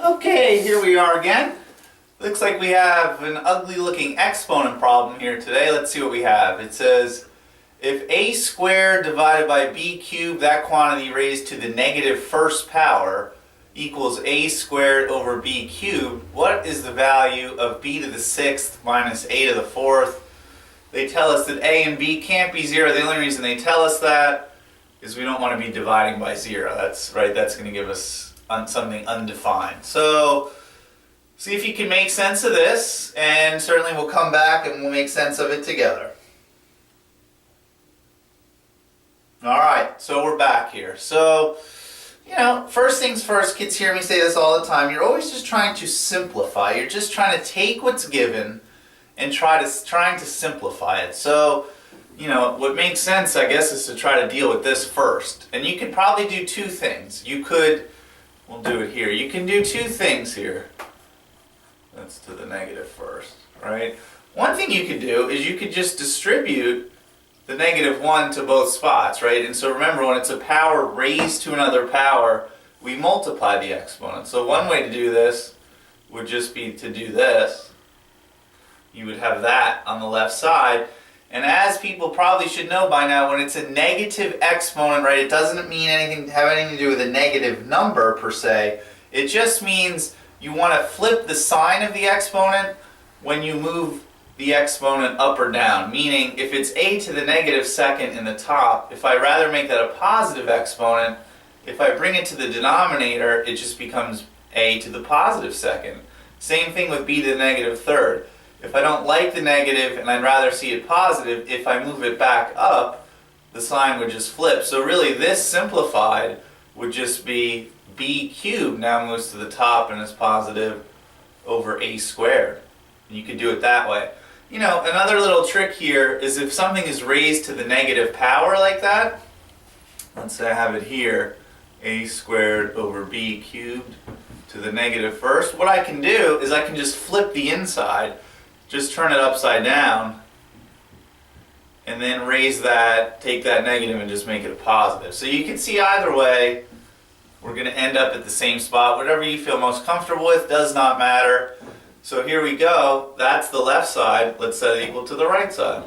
Okay, here we are again. Looks like we have an ugly looking exponent problem here today. Let's see what we have. It says, if a squared divided by b cubed, that quantity raised to the negative first power, equals a squared over b cubed, what is the value of b to the sixth minus a to the fourth? They tell us that a and b can't be zero. The only reason they tell us that is we don't want to be dividing by zero. That's right, that's going to give us something undefined. So see if you can make sense of this, and certainly we'll come back and we'll make sense of it together. Alright, so we're back here. So, first things first, kids hear me say this all the time, you're always just trying to simplify. You're just trying to take what's given and trying to simplify it. So, what makes sense, I guess, is to try to deal with this first. And you could probably do two things. We'll do it here. You can do two things here. That's to the negative first, right? One thing you could do is you could just distribute the negative 1 to both spots, right? And so remember, when it's a power raised to another power, we multiply the exponent. So one way to do this would just be to do this. You would have that on the left side. And as people probably should know by now, when it's a negative exponent, right, it doesn't have anything to do with a negative number per se. It just means you want to flip the sign of the exponent when you move the exponent up or down. Meaning, if it's a to the negative second in the top, if I rather make that a positive exponent, if I bring it to the denominator, it just becomes a to the positive second. Same thing with b to the negative third. If I don't like the negative and I'd rather see it positive, if I move it back up, the sign would just flip. So really this simplified would just be b cubed now moves to the top and is positive over a squared. And you could do it that way. Another little trick here is if something is raised to the negative power like that, let's say I have it here, a squared over b cubed to the negative first, what I can do is I can just flip the inside, just turn it upside down, and then raise that, take that negative and just make it a positive. So you can see either way, we're going to end up at the same spot. Whatever you feel most comfortable with does not matter. So here we go. That's the left side. Let's set it equal to the right side.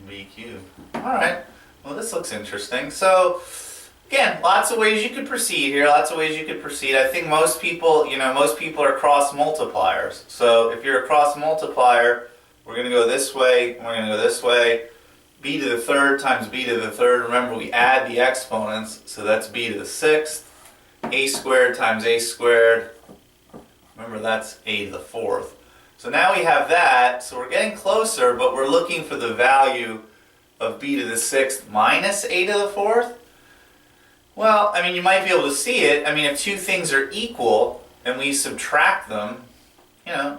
B cubed. Alright, well this looks interesting. So again, lots of ways you could proceed here, lots of ways you could proceed. I think most people are cross multipliers. So if you're a cross multiplier, we're going to go this way, and we're going to go this way. B to the third times b to the third. Remember, we add the exponents, so that's b to the sixth. A squared times a squared. Remember, that's a to the fourth. So now we have that, so we're getting closer, but we're looking for the value of b to the sixth minus a to the fourth. Well, you might be able to see it. If two things are equal and we subtract them,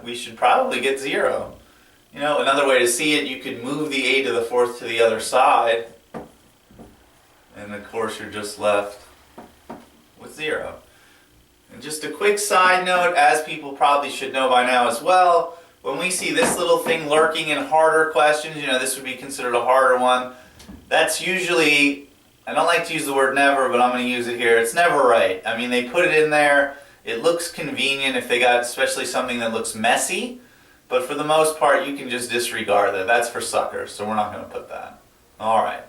we should probably get 0. Another way to see it, you could move the a to the fourth to the other side, and of course you're just left with 0. And just a quick side note, as people probably should know by now as well, when we see this little thing lurking in harder questions, this would be considered a harder one, that's usually, I don't like to use the word never, but I'm going to use it here. It's never right. They put it in there. It looks convenient if they got especially something that looks messy, but for the most part, you can just disregard that. That's for suckers, so we're not going to put that. All right.